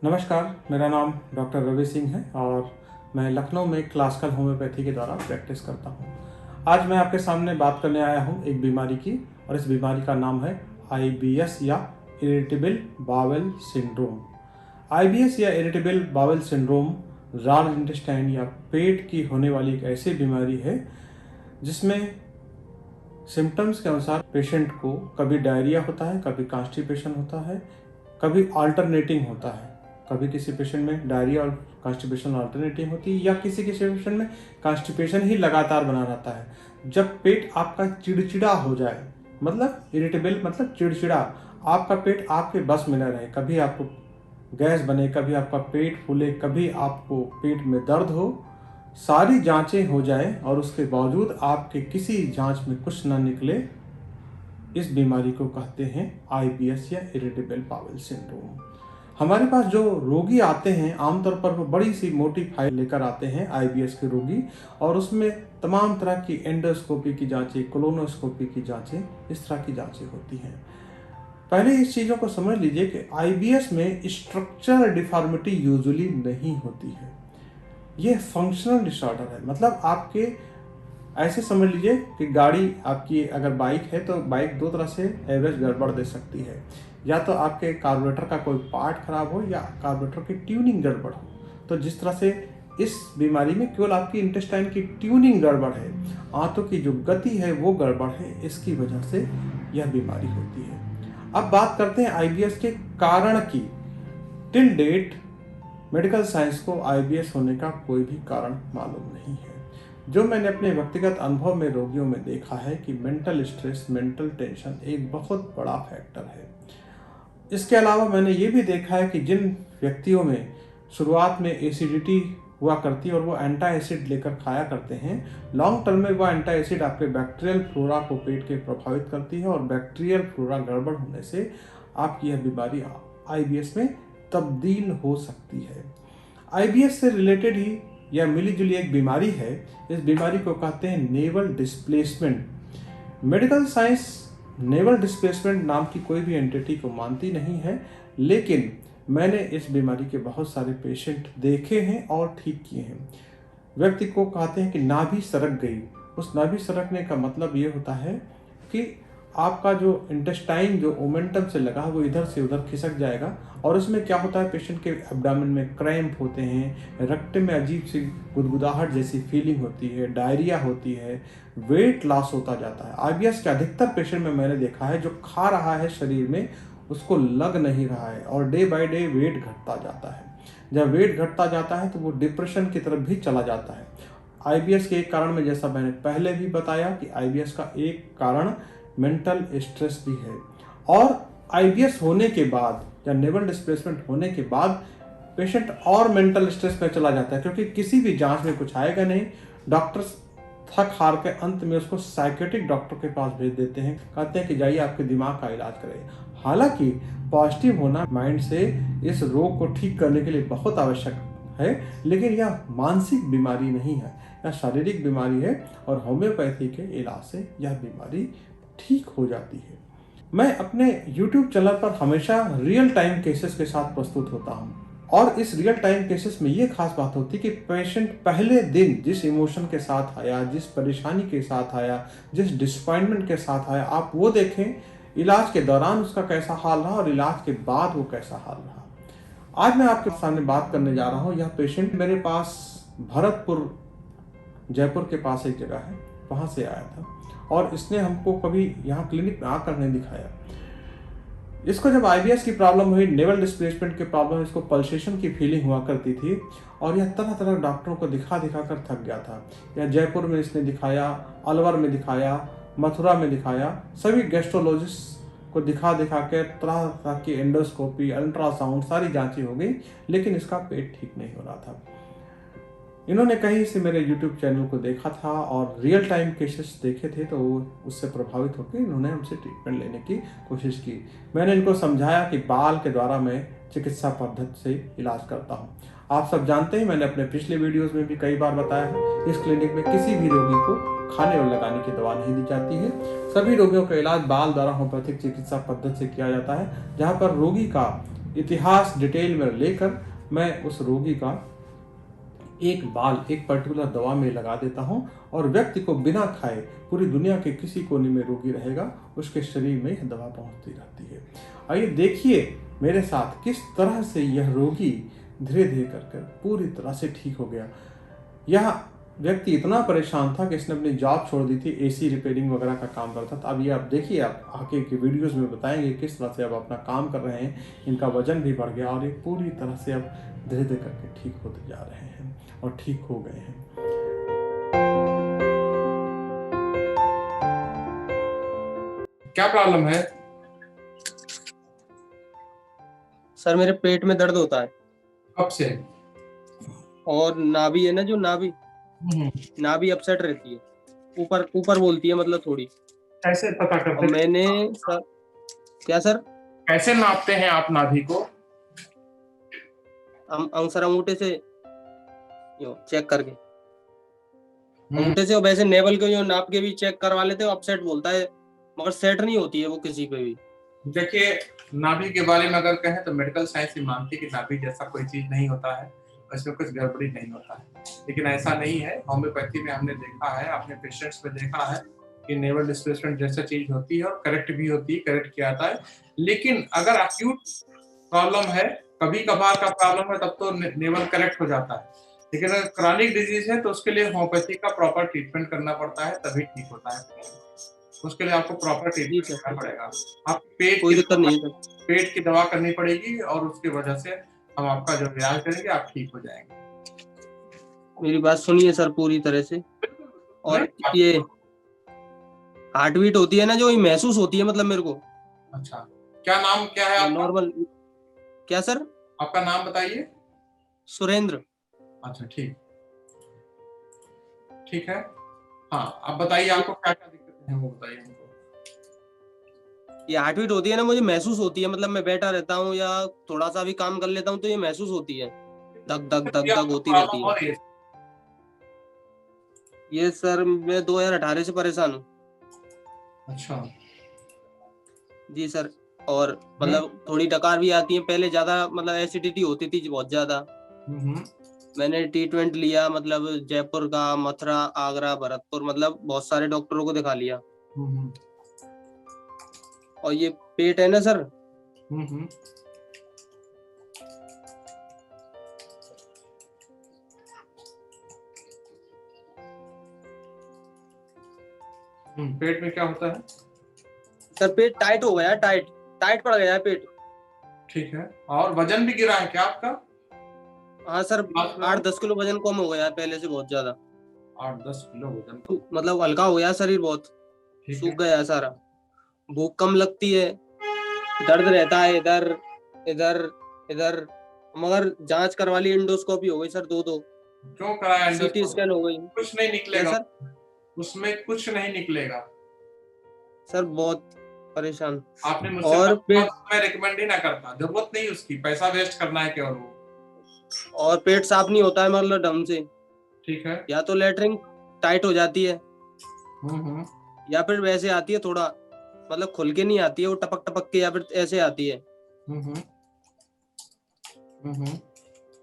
नमस्कार, मेरा नाम डॉक्टर रवि सिंह है और मैं लखनऊ में क्लासिकल होम्योपैथी के द्वारा प्रैक्टिस करता हूँ। आज मैं आपके सामने बात करने आया हूँ एक बीमारी की, और इस बीमारी का नाम है IBS या इरिटेबल बाउल सिंड्रोम। IBS या irritable bowel syndrome large intestine या पेट की होने वाली एक ऐसी बीमारी है जिसमें सिम्टम्स के अनुसार पेशेंट को कभी डायरिया होता है, कभी कॉन्स्टिपेशन होता है, कभी अल्टरनेटिंग होता है। कभी किसी पेशेंट में डायरिया और कॉन्स्टिपेशन अल्टरनेटिंग होती है, या किसी पेशेंट में कॉन्स्टिपेशन ही लगातार बना रहता है। जब पेट आपका चिड़चिड़ा हो जाए, मतलब इरिटेबल मतलब चिड़चिड़ा, आपका पेट आपके बस में न रहे, कभी आपको गैस बने, कभी आपका पेट फूले, कभी आपको पेट में दर्द हो, सारी जांचें हो जाए और उसके बावजूद आपके किसी जांच में कुछ ना निकले, इस बीमारी को कहते हैं IBS या इरिटेबल बाउल सिंड्रोम। हमारे पास जो रोगी आते हैं आमतौर पर वो बड़ी सी मोटी फाइल लेकर आते हैं IBS के रोगी, और उसमें तमाम तरह की एंडोस्कोपी की जांचें, कोलोनोस्कोपी की जांचें, इस तरह की जांचें होती हैं। पहले इस चीज़ों को समझ लीजिए कि IBS में स्ट्रक्चरल डिफॉर्मिटी यूजुअली नहीं होती है, ये फंक्शनल डिसऑर्डर है। मतलब आपके ऐसे समझ लीजिए कि गाड़ी आपकी अगर बाइक है तो बाइक दो तरह से एवरेज गड़बड़ दे सकती है, या तो आपके कार्बोरेटर का कोई पार्ट खराब हो या कार्बोरेटर की ट्यूनिंग गड़बड़ हो। तो जिस तरह से इस बीमारी में केवल आपकी इंटेस्टाइन की ट्यूनिंग गड़बड़ है, आंतों की जो गति है वो गड़बड़ है, इसकी वजह से यह बीमारी होती है। अब बात करते हैं IBS के कारण की। टिल डेट मेडिकल साइंस को IBS होने का कोई भी कारण मालूम नहीं है। जो मैंने अपने व्यक्तिगत अनुभव में रोगियों में देखा है कि मेंटल स्ट्रेस, मेंटल टेंशन एक बहुत बड़ा फैक्टर है। इसके अलावा मैंने ये भी देखा है कि जिन व्यक्तियों में शुरुआत में एसिडिटी हुआ करती है और वो एंटी एसिड लेकर खाया करते हैं, लॉन्ग टर्म में वो एंटी एसिड आपके बैक्टीरियल फ्लोरा को पेट के प्रभावित करती है, और बैक्टीरियल फ्लोरा गड़बड़ होने से आपकी यह बीमारी IBS में तब्दील हो सकती है। IBS से रिलेटेड ही यह मिली जुली एक बीमारी है। इस बीमारी को कहते हैं naval displacement. Medical science naval displacement नाम की कोई भी एंटिटी को मानती नहीं है, लेकिन मैंने इस बीमारी के बहुत सारे पेशेंट देखे हैं और ठीक किए हैं। व्यक्ति को कहते हैं कि नाभि सरक गई। उस नाभि सरकने का मतलब ये होता है कि आपका जो इंटेस्टाइन जो मोमेंटम से लगा वो इधर से उधर खिसक जाएगा, और उसमें क्या होता है, पेशेंट के एब्डोमेन में क्रैम्प होते हैं, रक्त में अजीब सी गुदगुदाहट जैसी फीलिंग होती है, डायरिया होती है, वेट लॉस होता जाता है। IBS के अधिकतर पेशेंट में मैंने देखा है जो खा रहा है शरीर में उसको लग नहीं रहा है, और डे बाय डे वेट घटता जाता है। जब वेट घटता जाता है तो वो डिप्रेशन की तरफ भी चला जाता है। IBS के एक कारण में, जैसा मैंने पहले भी बताया कि IBS का एक कारण मेंटल स्ट्रेस भी है, और IBS होने के बाद या नेवल डिस्प्लेसमेंट होने के बाद पेशेंट और मेंटल स्ट्रेस में चला जाता है, क्योंकि किसी भी जांच में कुछ आएगा नहीं। डॉक्टर्स थक हार के अंत में उसको साइकेट्रिक डॉक्टर के पास भेज देते हैं, कहते हैं कि जाइए आपके दिमाग का इलाज करें। हालांकि पॉजिटिव होना माइंड से इस रोग को ठीक करने के लिए बहुत आवश्यक है, लेकिन यह मानसिक बीमारी नहीं है, यह शारीरिक बीमारी है, और होम्योपैथी के इलाज से यह बीमारी ठीक हो जाती है। मैं अपने YouTube चैनल पर हमेशा रियल टाइम केसेस के साथ प्रस्तुत होता हूँ, और इस रियल टाइम केसेस में ये खास बात होती है कि पेशेंट पहले दिन जिस इमोशन के साथ आया, जिस परेशानी के साथ आया, जिस डिसअपॉइंटमेंट के साथ आया, आप वो देखें, इलाज के दौरान उसका कैसा हाल रहा और इलाज के बाद वो कैसा हाल रहा। आज मैं आपके सामने बात करने जा रहा हूँ। यह पेशेंट मेरे पास भरतपुर, जयपुर के पास एक जगह है, वहाँ से आया था, और इसने हमको कभी यहाँ क्लिनिक में आकर नहीं दिखाया। इसको जब IBS की प्रॉब्लम हुई, नेवल डिस्प्लेसमेंट की प्रॉब्लम, इसको पल्सेशन की फीलिंग हुआ करती थी, और यह तरह तरह डॉक्टरों को दिखा दिखा कर थक गया था। यह जयपुर में इसने दिखाया, अलवर में दिखाया, मथुरा में दिखाया, सभी गैस्ट्रोलॉजिस्ट को दिखा दिखा के तरह तरह की एंडोस्कोपी, अल्ट्रासाउंड, सारी जांचें हो गई, लेकिन इसका पेट ठीक नहीं हो रहा था। इन्होंने कहीं से मेरे YouTube चैनल को देखा था और रियल टाइम केसेस देखे थे, तो उससे प्रभावित होकर इन्होंने हमसे ट्रीटमेंट लेने की कोशिश की। मैंने इनको समझाया कि बाल के द्वारा मैं चिकित्सा पद्धति से इलाज करता हूँ। आप सब जानते हैं, मैंने अपने पिछले वीडियोस में भी कई बार बताया है, इस क्लिनिक में किसी भी रोगी को खाने और लगाने की दवा नहीं दी जाती है। सभी रोगियों का इलाज बाल द्वारा होम्योपैथिक चिकित्सा पद्धति से किया जाता है, जहाँ पर रोगी का इतिहास डिटेल में लेकर मैं उस रोगी का एक बाल एक पर्टिकुलर दवा में लगा देता हूं और व्यक्ति को बिना खाए पूरी दुनिया के किसी कोने में रोगी रहेगा, उसके शरीर में यह दवा पहुंचती रहती है। आइए देखिए मेरे साथ किस तरह से यह रोगी धीरे धीरे कर पूरी तरह से ठीक हो गया। यह व्यक्ति इतना परेशान था कि इसने अपनी जॉब छोड़ दी थी, एसी रिपेयरिंग वगैरह का काम करता था। अब ये आप देखिए, आप आगे के वीडियोस में बताएंगे किस तरह से अब अपना काम कर रहे हैं, इनका वजन भी बढ़ गया और ये पूरी तरह से अब धीरे धीरे करके ठीक होते जा रहे हैं और ठीक हो गए हैं। क्या प्रॉब्लम है सर? मेरे पेट में दर्द होता है। कब से? और नाभि है ना, जो नाभि अपसेट रहती है, ऊपर ऊपर बोलती है, मतलब थोड़ी। कैसे पता करते हैं? मैंने सर, क्या सर? कैसे नापते हैं आप नाभि को? सर अंगूठे से चेक करके, अंगूठे से। और वैसे नेवल को जो नाप के भी चेक करवा लेते हो, अपसेट बोलता है, मगर सेट नहीं होती है वो किसी पे भी। देखिए, नाभि के बारे में अगर कहें तो मेडिकल साइंस ही मानती है कि नाभि जैसा कोई चीज नहीं होता है, इसमें कुछ गड़बड़ी नहीं होता है, लेकिन ऐसा नहीं है। होम्योपैथी में हमने देखा है, अपने पेशेंट्स में देखा है कि नेवल डिस्प्लेसमेंट जैसा चीज होती है और करेक्ट भी होती है, करेक्ट किया जाता है। लेकिन अगर एक्यूट प्रॉब्लम है, कभी कभार का प्रॉब्लम है, तब तो नेवल करेक्ट हो जाता है। लेकिन अगर क्रॉनिक डिजीज है तो उसके लिए होम्योपैथी का प्रॉपर ट्रीटमेंट करना पड़ता है, तभी ठीक होता है। उसके लिए आपको प्रॉपर ट्रीटमेंट करना पड़ेगा। आप पेट की दवा करनी पड़ेगी और उसकी वजह से हम आपका जो इलाज करेंगे आप ठीक हो जाएंगे। मेरी बात सुनिए सर पूरी तरह से। और ये हार्ट बीट होती है ना, जो महसूस होती है, मतलब मेरे को। अच्छा, क्या नाम क्या है आपका? नॉर्मल। क्या सर? आपका नाम बताइए। सुरेंद्र। अच्छा, ठीक है। हाँ, आप बताइए आपको क्या क्या दिक्कतें हैं, वो बताइए हमको। ये हार्ट बीट होती है ना, मुझे महसूस होती है, मतलब मैं बैठा रहता हूँ या थोड़ा सा भी काम कर लेता हूँ तो ये महसूस होती है, धक धक धक धक होती रहती है। ये सर मैं 2018 से परेशान हूँ। अच्छा जी सर। और मतलब थोड़ी डकार भी आती है, पहले ज्यादा मतलब एसिडिटी होती थी बहुत ज्यादा। मैंने ट्रीटमेंट लिया, मतलब जयपुर का, मथुरा, आगरा, भरतपुर, मतलब बहुत सारे डॉक्टरों को दिखा लिया। और ये पेट है ना सर, पेट में क्या होता है सर? पेट टाइट हो गया, टाइट पड़ गया है पेट। ठीक है। और वजन भी गिरा है क्या आपका? हाँ सर, 8-10 किलो वजन कम हो गया है पहले से, बहुत ज्यादा। 8-10 किलो वजन, मतलब हल्का हो गया शरीर, बहुत सूख गया है सारा। भूख कम लगती है, दर्द रहता है इधर इधर इधर। मगर जांच करवा ली, एंडोस्कोपी हो गई सर, दो। क्यों कराया? सीटी स्कैन हो गई। कुछ नहीं निकलेगा सर, उसमें कुछ नहीं निकलेगा सर बहुत परेशान। आपने मुझसे और पेट, मैं रिकमेंड ही ना करता, जरूरत नहीं उसकी, पैसा वेस्ट करना है केवल वो। और पेट साफ नहीं होता है मतलब ढंग से। ठीक है। या तो लेटरिन टाइट हो जाती है, या फिर वैसे आती है थोड़ा, मतलब खुल के नहीं आती है, वो टपक टपक के, या फिर ऐसे आती है।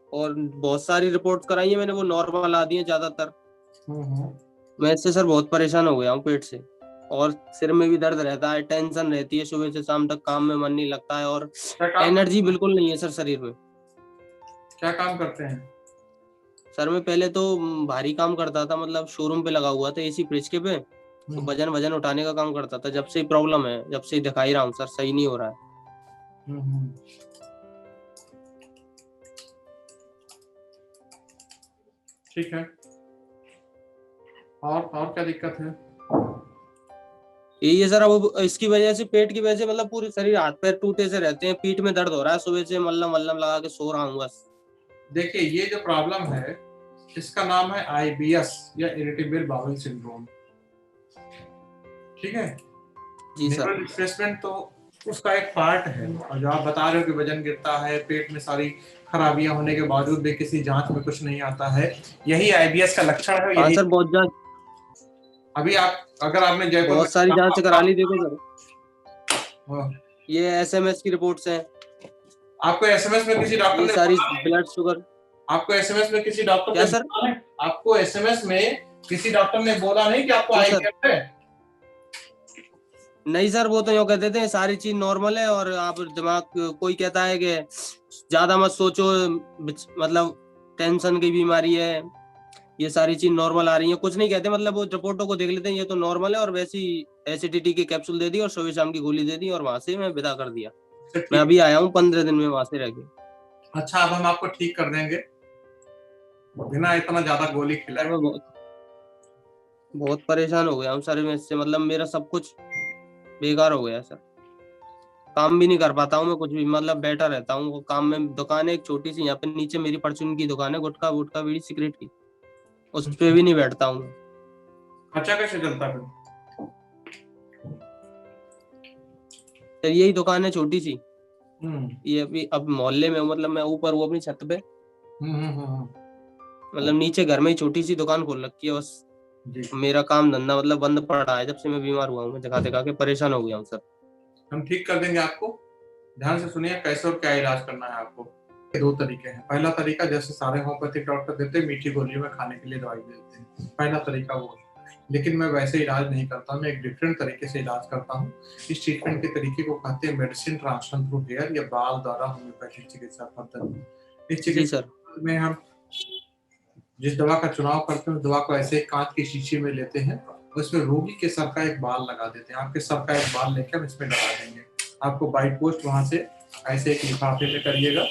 और बहुत सारी रिपोर्ट कराई है मैंने, वो नॉर्मल आ दी है ज्यादातर। मैं इससे सर बहुत परेशान हो गया हूँ पेट से। और सिर में भी दर्द रहता है, टेंशन रहती है, सुबह से शाम तक काम में मन नहीं लगता है, और एनर्जी बिल्कुल नहीं है सर शरीर में। क्या काम करते हैं सर? मैं पहले तो भारी काम करता था, मतलब शोरूम पे लगा हुआ था एसी फ्रिज के पे, तो वजन उठाने का काम करता था। जब से प्रॉब्लम है, जब से दिखाई रहा हूँ सर, सही नहीं हो रहा है। ठीक है। और क्या दिक्कत है? यही है सर, अब इसकी वजह से, पेट की वजह से, मतलब पूरे शरीर हाथ पैर टूटे से रहते हैं, पीठ में दर्द हो रहा है, सुबह से मल्लम वल्लम लगा के सो रहा हूँ बस। देखिए, ये जो प्रॉब्लम है इसका नाम है IBS या इरिटेबल बाउल सिंड्रोम। ठीक है जी सर। नेवल डिस्प्लेसमेंट तो उसका एक पार्ट है, और जो आप बता रहे हो कि वजन गिरता है, पेट में सारी खराबियां होने के बावजूद भी किसी जांच में कुछ नहीं आता है, यही IBS का लक्षण है। हाँ सर, बहुत जांच, अभी आप अगर आपने जयपुर बहुत सारी जांच करा ली, देखो सर हाँ। ये SMS की रिपोर्ट्स हैं। आपको एसएमएस में किसी डॉक्टर ये ने सारी बोला नहीं? Blood sugar. आपको एसएमएस में किसी डॉक्टर क्या ने सर? बोला नहीं? आपको एसएमएस में किसी डॉक्टर ने बोला नहीं कि आपको जी सर। आईवीएफ है? नहीं सर, वो तो यूँ कहते थे सारी चीज नॉर्मल है, और आप दिमाग, कोई कहता है कि ज्यादा मत सोचो, मतलब टेंशन की बीमारी है, ये सारी चीज नॉर्मल आ रही है, कुछ नहीं कहते, मतलब वो रिपोर्टों को देख लेते हैं, ये तो नॉर्मल है, और वैसी एसिडिटी की कैप्सूल दे दी और सुबह शाम की गोली दे दी, और वहां से मैं विदा कर दिया। अच्छा, मैं ठीक। अभी आया हूँ 15 दिन में वहां से रह के। अच्छा, अब हम आपको ठीक कर देंगे बिना इतना ज्यादा गोली सर खिलाए। मैं बहुत बहुत परेशान हो गया हूँ सर, मैं इससे, मतलब मेरा सब कुछ बेकार हो गया सर। काम भी नहीं कर पाता हूँ मैं कुछ भी, मतलब बैठा रहता हूँ वो काम में। दुकान है एक छोटी सी यहाँ पे नीचे, मेरी परचून की दुकान है, गुटखा वुटखा बीड़ी सिगरेट की, उस पे भी नहीं बैठता हूँ मैं। खर्चा कैसे चलता फिर? तो यही दुकान है छोटी सी, हम्म ये अभी अब मोहल्ले में हूँ, मतलब मैं ऊपर हूँ अपनी छत पे, हम्म हम्म हम्म, मतलब नीचे घर में ही छोटी सी दुकान खोल रखी है बस। जी। मेरा काम धंधा मतलब बंद पड़ा है जब से मैं बीमार हुआ हूँ, मैं दिखा दिखा के परेशान हो गया हूँ सर। हम ठीक कर देंगे आपको। ध्यान से सुनिए कैसे और क्या इलाज करना है आपको। दो तरीके हैं। पहला तरीका जैसे सारे होम्योपैथिक डॉक्टर देते हैं, मीठी गोलियों में खाने के लिए दवाई देते हैं, पहला तरीका वो है। लेकिन मैं वैसे इलाज नहीं करता, मैं एक डिफरेंट तरीके से इलाज करता हूँ। इस ट्रीटमेंट के तरीके को कहते हैं मेडिसिन ट्रांसफर थ्रू हेयर या बाल द्वारा होम्योपैथिक चिकित्सा पद्धति। इस जी चिकित्सा सर। पद्धति में हम जिस दवा का चुनाव करते हैं, उस दवा को ऐसे कांच की शीशी में लेते हैं, उसमें रोगी के सर का एक बाल लगा देते हैं। आपके सर का एक बाल लेकर हम इसमें लगा देंगे। आपको बाई पोस्ट वहां से ऐसे एक लिफाफे में करिएगा,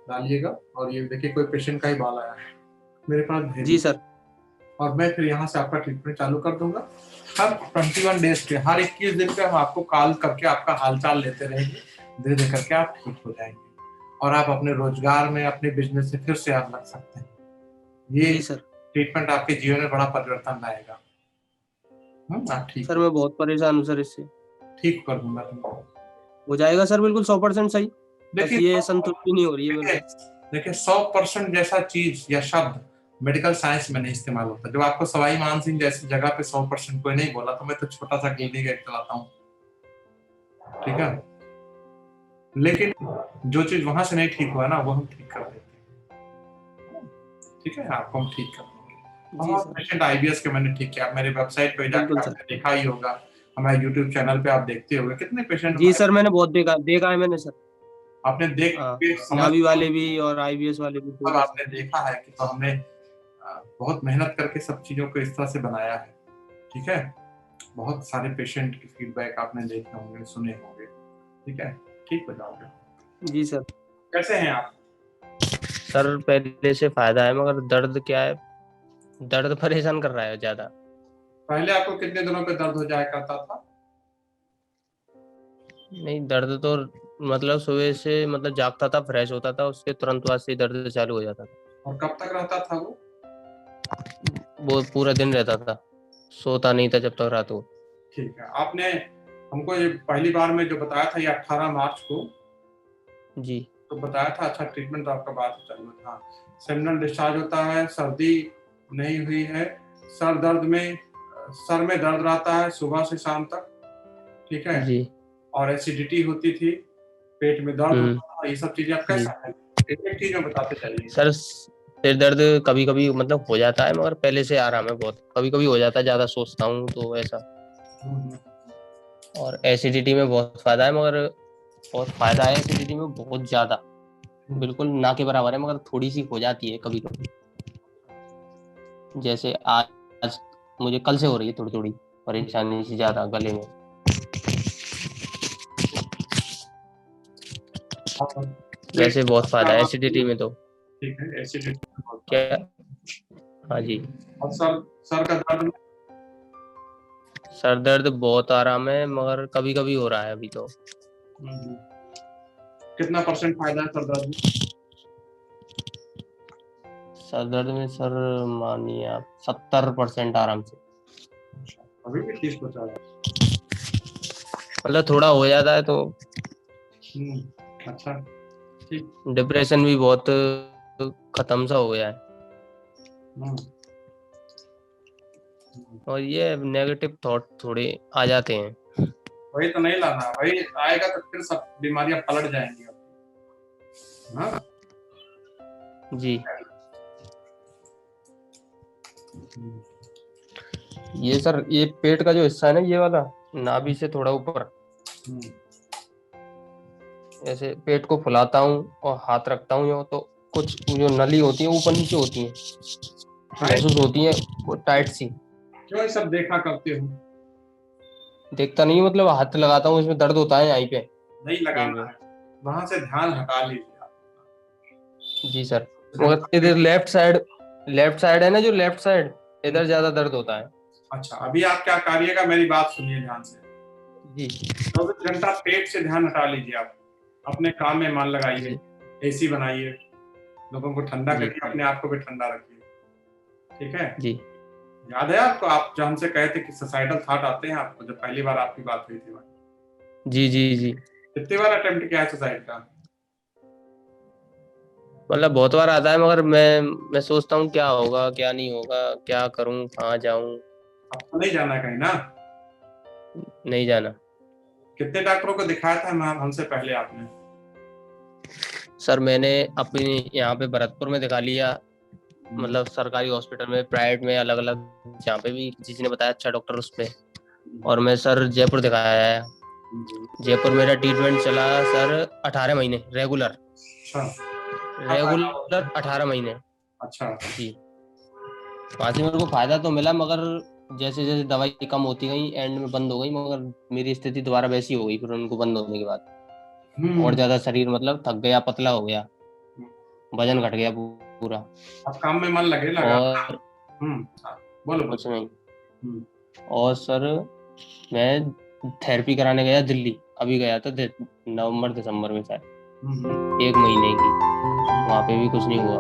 डालिएगा, और ये देखिए कोई पेशेंट का ही बाल आया है, मेरे पास जी भेजिए, सर। और मैं फिर यहाँ से आपका ट्रीटमेंट चालू कर दूंगा। हर 21 डेज पे, हर 21 दिन पे हम आपको कॉल करके आपका हालचाल लेते रहेंगे। धीरे धीरे करके आप ठीक हो जाएंगे और आप अपने रोजगार में, अपने बिजनेस से फिर से आप लग सकते हैं। ये जी सर। ट्रीटमेंट आपके जीवन में बड़ा परिवर्तन लाएगा। आप ठीक सर मैं बहुत परेशान हूँ सर इससे। ठीक कर दूंगा तुमको। हो जाएगा सर बिल्कुल 100% सही। बस देखिए ये संतुष्टि नहीं हो रही है मेरे देखिए को। देखिए 100% जैसा चीज या शब्द मेडिकल साइंस में नहीं इस्तेमाल होता। जब आपको सवाई मान सिंह जैसी जगह पे 100% कोई नहीं बोला, तो मैं तो छोटा सा क्लिनिक चलाता हूँ, ठीक है। लेकिन जो चीज वहां से नहीं ठीक हुआ ना, वो हम ठीक कर देते हैं, ठीक है। आपको हम ठीक कर देंगे। जी बहुत सर। पेशेंट आईबीएस के मैंने ठीक किया। आप मेरे वेबसाइट पे जाकर बिल्कुल सर। आपने देखा ही होगा, हमारे यूट्यूब चैनल पे आप देखते होंगे कितने पेशेंट जी हमारे, सर, मैंने बहुत देखा देखा है मैंने सर। आपने देख हाँ, के समझ, नाभि वाले भी और आईबीएस वाले भी अब देखे सर। आपने देखा है कि तो हमने बहुत मेहनत करके सब चीजों को इस तरह से बनाया है, ठीक है। बहुत सारे पेशेंट के फीडबैक आपने देखे होंगे, सुने होंगे, ठीक है। ठीक हो जाओगे। जी सर। कैसे हैं आप? सर पहले से फायदा है, मगर दर्द क्या है, दर्द परेशान कर रहा है ज्यादा। पहले आपको कितने दिनों पे दर्द हो जाया करता था? नहीं, दर्द तो मतलब सुबह से, मतलब जागता था, फ्रेश होता था, उसके तुरंत बाद से ही दर्द चालू हो जाता था। और कब तक रहता था वो? वो पूरा दिन रहता था, सोता नहीं था जब तक रात को। ठीक है। आपने हमको ये पहली बार में जो बताया था, ये 18 मार्च को जी। तो बताया था। अच्छा, ट्रीटमेंट तो आपका बाद में चालू था। सेमिनल डिस्चार्ज होता है, सर्दी नहीं हुई है, सर दर्द में, सर में दर्द रहता है सुबह से शाम तक, ठीक है। जी। और एसिडिटी होती थी, पेट में दर्द हम्म। होता था, ये सब चीजें आप जी कैसा है? एक एक चीज में बताते चलिए। सर, सिर दर्द कभी कभी मतलब हो जाता है, मगर पहले से आराम है बहुत। कभी कभी हो जाता है, ज्यादा सोचता हूँ तो ऐसा। हम्म, और एसिडिटी में बहुत फायदा है, मगर बहुत फायदा है एसिडिटी में, बहुत ज्यादा, बिल्कुल ना के बराबर है, मगर थोड़ी सी हो जाती है कभी कभी। जैसे आज मुझे कल से हो रही है थोड़ी थोड़ी परेशानी सी ज्यादा गले में। और पेट वैसे बहुत फायदा है का, एसिडिटी में तो। ठीक है, एसिडिटी बहुत क्या? फायदा। हाँ जी। और सर का दर्द? सर दर्द बहुत आराम है, मगर कभी कभी हो रहा है अभी तो। हम्म, कितना परसेंट फायदा है सर दर्द में? सर दर्द में सर मानिए आप 70% आराम से। अभी भी 30%? मतलब थोड़ा हो जाता है तो। अच्छा, ठीक। डिप्रेशन भी बहुत खत्म सा हो गया है। हम्म, और ये नेगेटिव थॉट थोड़े आ जाते हैं। वही तो नहीं लाना, वही आएगा तो फिर सब बीमारियां पलट जाएंगी। हाँ जी। ये सर, ये पेट का जो हिस्सा है ना, ये वाला नाभि से थोड़ा ऊपर, ऐसे पेट को फुलाता हूँ और हाथ रखता हूँ यूं, तो कुछ जो नली होती है ऊपर नीचे होती है, महसूस होती है वो टाइट सी। क्यों ये सब देखा करते हो? देखता नहीं, मतलब हाथ लगाता हूँ, इसमें दर्द होता है यहीं पे। नहीं लगाना है, वहां से ध्यान हटा लीजिए आप। जी सर। मगर इधर लेफ्ट साइड है ना, जो लेफ्ट साइड, इधर ज्यादा दर्द होता है। अच्छा, अभी आप क्या करिएगा, मेरी बात सुनिए ध्यान से। जी 24 घंटा पेट से ध्यान हटा लीजिए आप, अपने काम में मन लगाइए, जी एसी बनाइए, लोगों को ठंडा जी करिए, अपने आप को भी ठंडा रखिए, ठीक है? जी याद है आपको, आप जो हमसे कहे थे कि सुसाइडल थॉट आते हैं आपको, जब पहली बार आपकी बात हुई थी? जी जी जी। कितनी बार अटेम्प्ट किया है सुसाइड का? मतलब बहुत बार आता है, मगर मैं सोचता हूँ क्या होगा क्या नहीं होगा, क्या करूँ, कहाँ जाऊँ। आपको नहीं जाना है कहीं ना? नहीं जाना। कितने डॉक्टरों को दिखाया था हमसे पहले आपने? सर मैंने अपनी यहाँ पे भरतपुर में दिखा लिया, मतलब सरकारी हॉस्पिटल में, प्राइवेट में, अलग अलग, जहाँ पे भी किसी ने बताया अच्छा डॉक्टर उस पे। और मैं सर जयपुर दिखाया है। जयपुर मेरा ट्रीटमेंट चला सर 18 महीने रेगुलर। अच्छा, रेगुलर 18 महीने। अच्छा। जी। वहाँ से मेरे को फायदा तो मिला, मगर जैसे जैसे दवाई कम होती गई एंड में बंद हो गई, मगर मेरी स्थिति दोबारा वैसी हो गई फिर उनको बंद होने के बाद। और ज्यादा शरीर मतलब थक गया, पतला हो गया, वजन घट गया पूरा। अब काम में मन लगा। और हाँ, बोलो कुछ बोलो। नहीं। हम्म, और सर मैं थेरेपी कराने गया दिल्ली, अभी गया था नवंबर दिसंबर में शायद, हम्म, 1 महीने की। वहाँ पे भी कुछ नहीं हुआ।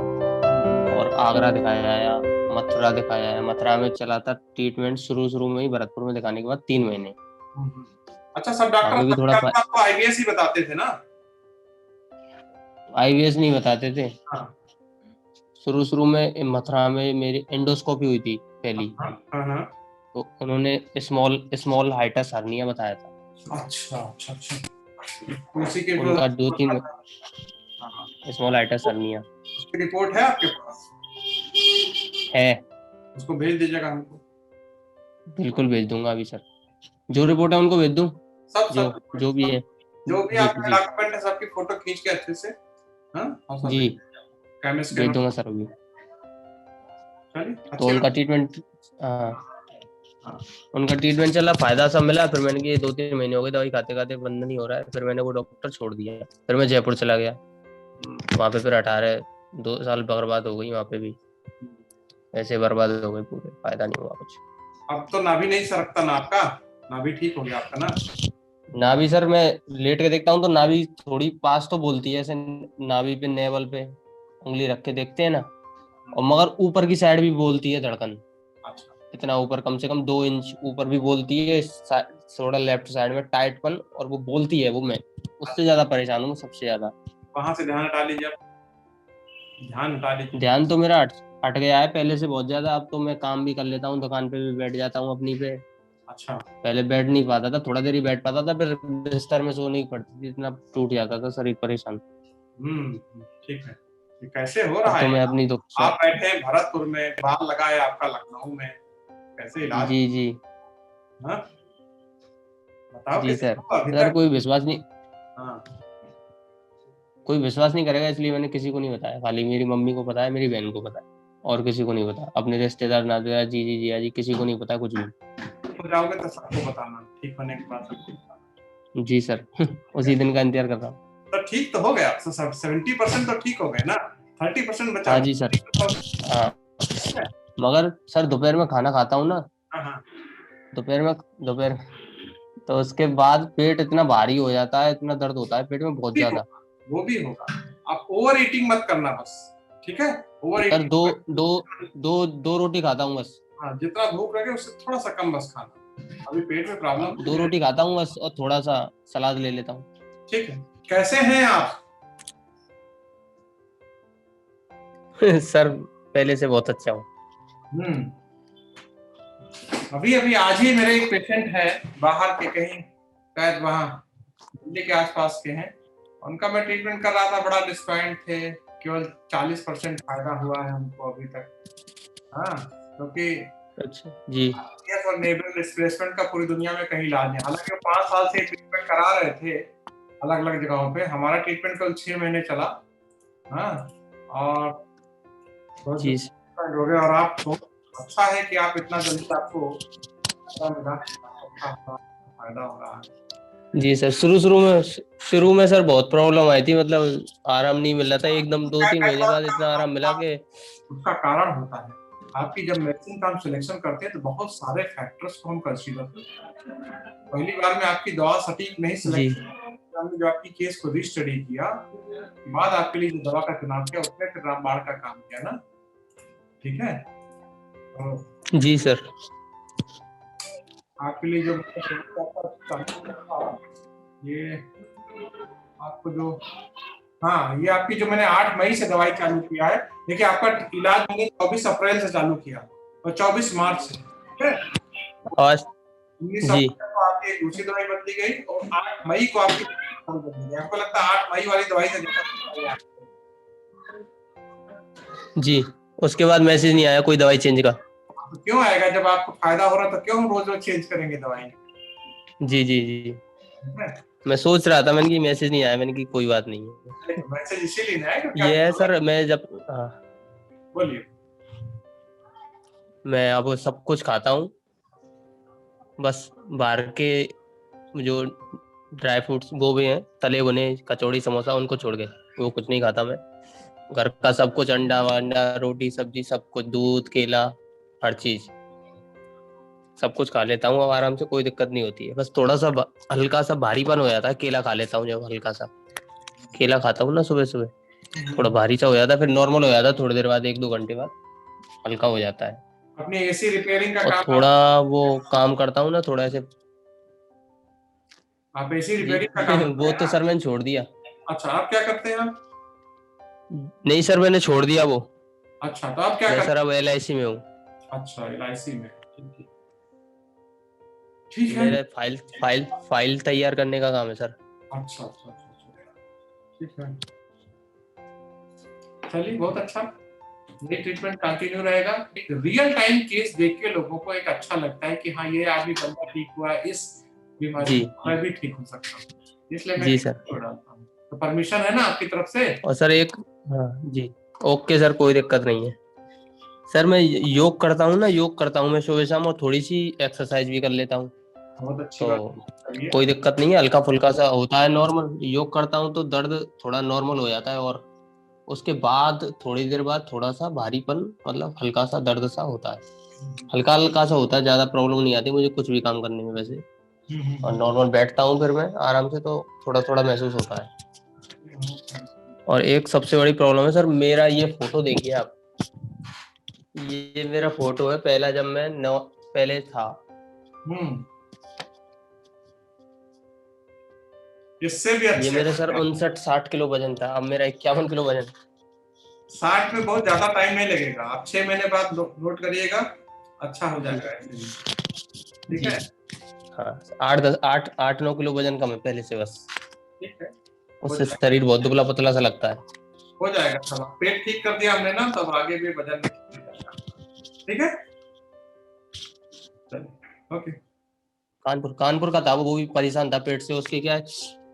और आगरा दिखाया है, मथुरा दिखाया है। मथुरा में चला था ट्रीटमेंट शुरू शुरू में ही, भरतपुर में दिखाने के बाद 3 महीने। हम्म। अच्छा, सब वहाँ डॉक्टर पे भी थोड़ा आपको आईबीएस ही बताते थे ना? आईवीएस नहीं बताते थे। हाँ शुरू शुरू में मथुरा में मेरी एंडोस्कोपी हुई थी पहली, हाँ हाँ हाँ। तो उन्होंने स्मॉल स्मॉल हाइटस हर्निया बताया था। अच्छा अच्छा अच्छा, उसी के जो उनका 2-3 हाँ, स्मॉल हाइटस हर्निया उसकी रिपोर्ट है आपके पास? है। उसको भेज दीजिएगा हमको। बिल्कुल भेज दूंगा अभी सर। जो रिपोर्ट है उनको भेज दूं? सब जो सब जो भी है। जो भी जी आपके जी डॉक्यूमेंट है सबकी फोटो खींच के अच्छे से, हाँ, और सब जी कैमरे भेज स्कैनर। दूंगा सर अभी। चलिए, तो अच्छी उनका बात। ट्रीटमेंट, हाँ, उनका ट्रीटमेंट चला, फायदा सब मिला। फिर मैंने कि 2-3 महीने हो गए दवाई खाते खाते, बंद नहीं हो रहा है। फिर मैंने वो डॉक्टर छोड़ दिया, फिर मैं जयपुर चला गया। वहाँ पे फिर 2 साल बर्बाद हो गई वहाँ पे भी, ऐसे बर्बाद हो गए पूरे, फायदा नहीं हुआ कुछ। अब तो नाभि नहीं सरकता ना आपका? नाभि ठीक हो गया आपका ना? नाभि सर मैं लेट के देखता हूँ तो नाभि थोड़ी पास तो बोलती है, ऐसे नाभि पे नेवल पे उंगली रख के देखते हैं ना, और मगर ऊपर की साइड भी बोलती है धड़कन। अच्छा। इतना ऊपर, कम से कम 2 इंच ऊपर भी बोलती है, थोड़ा लेफ्ट साइड में टाइटपन, और वो बोलती है। वो मैं उससे ज्यादा परेशान हूँ, सबसे ज्यादा। वहां से ध्यान हटा लीजिए आप, ध्यान हटा लीजिए। ध्यान तो मेरा हट गया है पहले से बहुत ज्यादा। अब तो मैं काम भी कर लेता हूँ, दुकान पे भी बैठ जाता हूँ अपनी पे। अच्छा। पहले बैठ नहीं पाता था, थोड़ा देर ही बैठ पाता था, फिर बिस्तर में सोने की पड़ती थी, इतना टूट जाता था शरीर, परेशान। ठीक है। ये कैसे हो रहा अब तो है? मैं अपनी दुख आप बैठे हैं भरतपुर में, बाल लगा है आपका लखनऊ में, कैसे इलाज? जी जी हाँ, बताओ जी किसी सर। को अभी सर तक? हाँ। कोई विश्वास नहीं करेगा, इसलिए मैंने किसी को नहीं बताया। खाली मेरी मम्मी को पता है, मेरी बहन को पता है, और किसी को नहीं पता। अपने रिश्तेदार, नातेदार, जी जी जी जी, किसी को नहीं पता कुछ भी। हो जाओगे तो सबको बताना, ठीक होने के बाद सबको बताना। जी सर उसी दिन का इंतजार कर रहा हूँ। तो ठीक तो हो गया, 70% तो ठीक हो गए ना, 30% बचा हाँ हुआ जी सर। है। हाँ, मगर सर दोपहर में खाना खाता हूँ ना, हाँ हाँ। दोपहर तो उसके बाद पेट इतना भारी हो जाता है, इतना दर्द होता है पेट में बहुत भी ज्यादा। होगा, वो भी होगा। आप ओवर ईटिंग मत करना बस, ठीक है? ओवर सर दो ईटिंग, दो दो दो रोटी खाता हूँ बस। हाँ, जितना भूख लगे उससे थोड़ा सा कम बस खाना, अभी पेट में प्रॉब्लम 2 रोटी खाता हूँ बस, और थोड़ा सा सलाद ले लेता हूँ। ठीक है। कैसे हैं आप? सर पहले से बहुत अच्छा हूँ। हम्म। अभी अभी आज ही मेरे एक पेशेंट है, बाहर के कहीं शायद वहाँ दिल्ली के आसपास के हैं, उनका मैं ट्रीटमेंट कर रहा था, बड़ा डिसअपॉइंट थे, केवल 40% फायदा हुआ है हमको अभी तक। हाँ, क्योंकि अच्छा जी yes, और नेबल रिप्लेसमेंट का पूरी दुनिया में कहीं इलाज नहीं। हालांकि वो 5 साल से ट्रीटमेंट करा रहे थे अलग अलग जगहों पे, हमारा ट्रीटमेंट केवल 6 महीने चला। हाँ, और बहुत जी डिफरेंट हो गया। और आप तो अच्छा है कि आप इतना जल्दी आपको फायदा मिला, अच्छा फायदा हो रहा है। जी सर, शुरू में सर बहुत प्रॉब्लम आई थी, मतलब आराम नहीं मिल रहा था एकदम, 2-3 महीने बाद इतना आराम मिला कि उसका कारण होता है आपकी जब मेडिसिन का हम सिलेक्शन करते हैं तो बहुत सारे फैक्टर्स को हम कंसीडर करते हैं। पहली बार में आपकी दवा सटीक नहीं जी सिलेक्ट, हमने जो आपकी केस को रीस्टडी किया, बाद आपके लिए जो दवा का चुनाव किया उसने फिर रामबाण का काम किया ना। ठीक है, तो जी सर। आपके लिए जो ये आपको जो, हाँ, ये आपकी जो मैंने 8 मई से दवाई चालू किया है। देखिए आपका इलाज मैंने 24 अप्रैल से चालू किया और 24 मार्च से, ठीक है, आज 19 जी अप्रैल को आपकी एक दूसरी दवाई बदली गई और 8 मई को आपकी दवाई बदली गई। आपको लगता है 8 मई वाली दवाई से ज्यादा जी, उसके बाद मैसेज नहीं आया कोई दवाई चेंज का? तो क्यों आएगा? जब आपको फायदा हो रहा तो क्यों हम रोज रोज चेंज करेंगे दवाई? जी जी जी, मैं सोच रहा था, मैंने कि मैसेज नहीं आया, मैंने कि कोई बात नहीं है। मैसेज इसीलिए ना है क्योंकि ये है सर, मैं जब बोलिए। मैं अब सब कुछ खाता हूँ, बस बाहर के जो ड्राई फ्रूट्स वो भी हैं, तले भुने कचौड़ी समोसा, उनको छोड़ के वो कुछ नहीं खाता मैं। घर का सब कुछ, अंडा वंडा रोटी सब्जी सब कुछ, दूध केला हर चीज सब कुछ खा लेता हूँ अब आराम से, कोई दिक्कत नहीं होती है। बस थोड़ा सा हल्का सा भारीपन हो जाता है, केला खा लेता हूँ जब हल्का सा केला खाता हूँ ना सुबह सुबह, थोड़ा भारी सा हो जाता है, फिर नॉर्मल हो जाता है थोड़ी देर बाद, 1-2 घंटे बाद हल्का हो जाता है। अपनी एसी रिपेयरिंग का और काम थोड़ा वो काम करता हूँ ना थोड़ा ऐसे। आप एसी जी रिपेयरिंग का काम करते वो हैं तो ना? सर मैंने छोड़ दिया। अच्छा, आप क्या करते हैं आप? नहीं सर, मैंने छोड़ दिया वो। अच्छा, तो आप क्या मैं करते सर अब LIC में हूँ। हैं? अच्छा, एलआईसी में। ठीक है, ठीक है। मेरे फाइल फाइल फाइल तैयार करने का काम है सर। अच्छा अच्छा अच्छा अच्छा, ठीक है, चलिए बहुत अच्छा। ये ट्रीटमेंट कंटिन्यू रहेगा। एक रियल टाइम केस देख के लोगों को एक अच्छा लगता है कि हाँ ये आदमी बंदा ठीक हुआ है, इस बीमारी जी से मैं भी ठीक हो सकता हूँ, इसलिए मैं जी सर। ट्रीटमेंट डालता हूँ। तो परमिशन है ना आपकी तरफ से? और सर एक, हाँ जी, ओके सर, कोई दिक्कत नहीं है सर। मैं योग करता हूँ ना, योग करता हूँ मैं सुबह शाम, और थोड़ी सी एक्सरसाइज भी कर लेता हूँ, बहुत अच्छी तो बात है। कोई दिक्कत नहीं है, हल्का फुल्का सा होता है नॉर्मल। योग करता हूँ तो दर्द थोड़ा नॉर्मल हो जाता है, और उसके बाद थोड़ी देर बाद थोड़ा सा भारीपन, मतलब हल्का सा दर्द सा होता है, हल्का हल्का सा होता है, ज्यादा प्रॉब्लम नहीं आती मुझे कुछ भी काम करने में वैसे। और नॉर्मल बैठता हूँ फिर मैं आराम से, तो थोड़ा थोड़ा महसूस होता है। और एक सबसे बड़ी प्रॉब्लम है सर, मेरा ये फोटो देखिए आप, ये मेरा फोटो है पहला, जब मैं पहले था। हम्म, इससे भी ये अच्छे मेरे सर 59-60 किलो वजन था, अब मेरा 51 किलो वजन। 60 में बहुत ज्यादा टाइम नहीं लगेगा, आप 6 महीने बाद नोट करिएगा, अच्छा हो जाएगा ऐसे ही। ठीक जी है, हाँ, 8-9 किलो वजन कम है पहले से बस। ठीक है, हो उससे जाएगा, शरीर बहुत दुबला पतला सा लगता है। हो जाएगा सब। पेट ठीक कर दिया हमने ना, तब आगे भी वजन भी ठीक हो जाएगा। ठीक है, चलिए, ओके। कानपुर कानपुर का था वो भी परेशान था पेट से, उसके क्या है,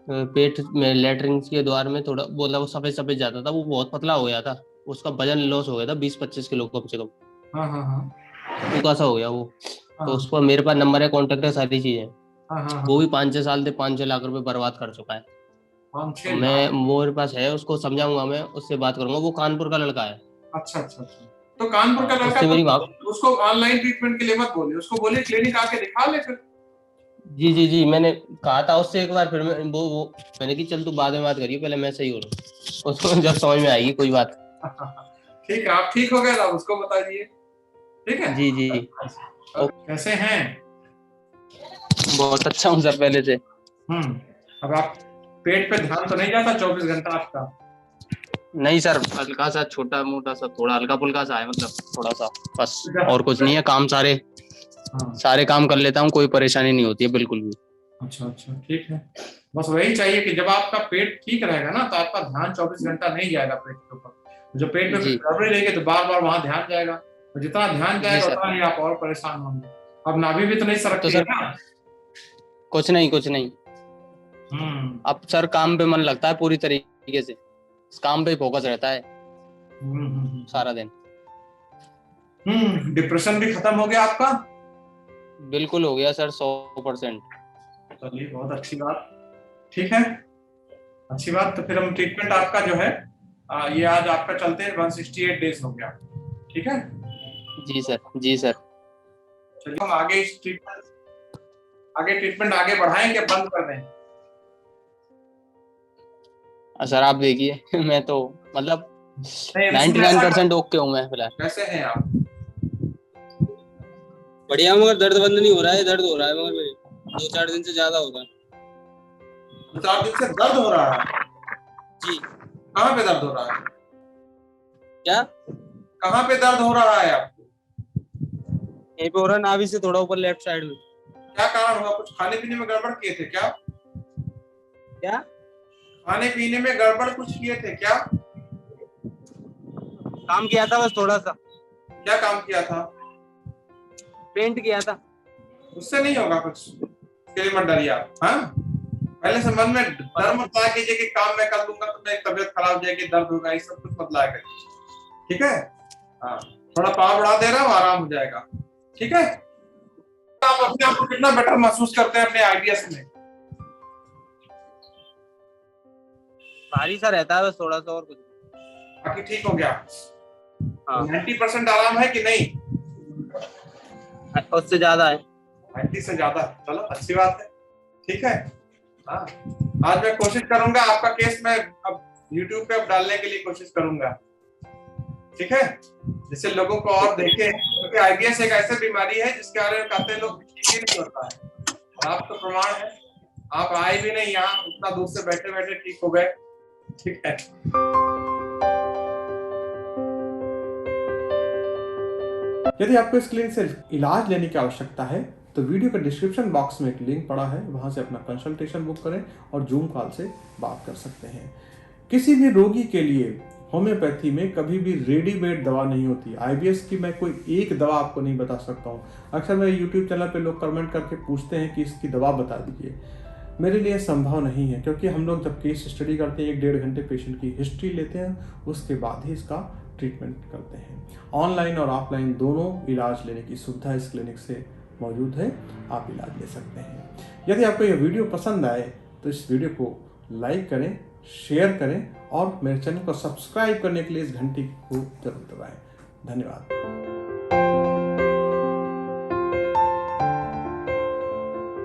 पेट में लेटरिन के द्वार में थोड़ा बोला, वो सफेद सफेद जाता था, वो बहुत पतला हो गया था, उसका वजन लॉस हो गया था 20-25 किलो कम से कम, हाँ हाँ हाँ सूखा सा हो गया वो। तो हाँ उस पर मेरे पास नंबर है, कॉन्टेक्ट है, सारी चीजें। हाँ हाँ वो हाँ, भी 5-6 साल से 5-6 लाख रुपए बर्बाद कर चुका है। 5-6 लाख। मैं मेरे पास है, उसको समझाऊंगा, मैं उससे बात करूंगा, वो कानपुर का लड़का है। अच्छा अच्छा अच्छा, तो कानपुर का हाँ, लड़का उससे मेरी तो वहाँ, उसको ऑनलाइन ट्रीटमेंट के लिए मत बोलिए, उसको बोलिए क्लिनिक आके दिखा ले फिर। जी जी जी, मैंने कहा था उससे एक बार, फिर मैं वो मैंने कि चल तू बाद में बात करिए, पहले मैं सही हो रहा हूँ, उसको जब समझ में आएगी कोई बात। ठीक है, आप ठीक हो गए तो आप उसको बता दिए। ठीक है, जी जी, कैसे हैं? बहुत अच्छा हूँ सर पहले से। अब आप पेट पे ध्यान तो नहीं जाता 24 घंटा आपका? नहीं सर, हल्का सा छोटा मोटा सा, थोड़ा हल्का फुल्का सा है, मतलब थोड़ा सा बस, और कुछ नहीं है। काम सारे हाँ, सारे काम कर लेता हूँ, कोई परेशानी नहीं होती है बिल्कुल भी। अच्छा अच्छा, ठीक है। बस वही चाहिए कि जब आपका पेट ठीक रहेगा ना तो आपका ध्यान 24 घंटा नहीं जाएगा पेट के ऊपर। जो पेट में जी गड़बड़ी रहेगी तो बार बार वहां ध्यान जाएगा, और जितना ध्यान जी जाएगा सर। उतना ही आप और परेशान होंगे। अब नाभि भी तो नहीं अब तो सरकती है सर ना। कुछ नहीं कुछ नहीं। हम्म अब सर काम पे मन लगता है पूरी तरीके से, इस काम पे ही फोकस रहता है सारा दिन। डिप्रेशन भी खत्म हो गया आपका? बिल्कुल हो गया सर, 100%। चलिए बहुत अच्छी बात। ठीक है, अच्छी बात। तो फिर हम ट्रीटमेंट आपका जो है ये आज आपका चलते हैं 168 डेज हो गया। ठीक है, जी सर जी सर। चलिए हम आगे इस ट्रीटमेंट आगे बढ़ाएं कि बंद कर दें? सर आप देखिए मैं तो मतलब नहीं, इसमें ऐसा 99% ओके हूँ मैं फिलहाल। कैसे हैं आप? बढ़िया, मगर दर्द बंद नहीं हो रहा है, दर्द हो रहा है मगर मेरे 2-4 दिन से ज्यादा हो रहा है। 4 दिन से दर्द हो रहा है? जी। कहाँ पे दर्द हो रहा है? क्या? कहाँ पे दर्द हो रहा है आपको? यहीं पे हो रहा है, नाभि से थोड़ा ऊपर लेफ्ट साइड में। क्या कारण हुआ? कुछ खाने पीने में गड़बड़ किए थे क्या? क्या? खाने पीने में गड़बड़ कुछ किए थे क्या? काम किया था बस थोड़ा सा, क्या काम किया था? पेंट किया था। उससे नहीं होगा कुछ, इसके लिए मत डरिए आप। हाँ, पहले से मन में डर मत लाया कीजिए कि काम मैं कर लूंगा तो मेरी तबीयत खराब हो जाएगी, दर्द होगा, ये सब कुछ मत लाया करिए। ठीक है, हाँ, थोड़ा पावर बढ़ा दे रहा हूँ, आराम हो जाएगा। ठीक है, आप अपने आप को कितना बेटर महसूस करते हैं अपने आइडियाज में? भारी सा रहता है बस थोड़ा सा, और कुछ बाकी ठीक हो गया? हाँ 90% आराम है कि नहीं? उससे ज्यादा है। 90 से ज्यादा? चलो अच्छी बात है। ठीक है, हाँ, आज मैं कोशिश करूंगा आपका केस मैं अब YouTube पे अब डालने के लिए कोशिश करूंगा। ठीक है, जिससे लोगों को और देखें, क्योंकि आईबीएस एक ऐसी बीमारी है जिसके बारे में कहते हैं लोग ठीक ही नहीं होता है, और आप तो प्रमाण है। आप आए भी नहीं यहाँ, उतना दूर से बैठे बैठे ठीक हो गए। ठीक है, यदि आपको इस क्लिनिक से इलाज लेने की आवश्यकता है तो वीडियो के डिस्क्रिप्शन बॉक्स में एक लिंक पड़ा है, वहां से अपना कंसल्टेशन बुक करें और जूम कॉल से बात कर सकते हैं। किसी भी रोगी के लिए होम्योपैथी में कभी भी रेडीमेड दवा नहीं होती। आईबीएस की मैं कोई एक दवा आपको नहीं बता सकता हूँ। अक्सर मेरे यूट्यूब चैनल पे लोग कमेंट करके पूछते हैं कि इसकी दवा बता दीजिए। मेरे लिए संभव नहीं है, क्योंकि हम लोग जब केस स्टडी करते हैं 1-1.5 घंटे पेशेंट की हिस्ट्री लेते हैं, उसके बाद ही इसका ट्रीटमेंट करते हैं। ऑनलाइन और ऑफलाइन दोनों इलाज लेने की सुविधा इस क्लिनिक से मौजूद है, आप इलाज ले सकते हैं। यदि आपको यह वीडियो पसंद आए तो इस वीडियो को लाइक करें, शेयर करें और मेरे चैनल को सब्सक्राइब करने के लिए इस घंटी को जरूर दबाएं। धन्यवाद।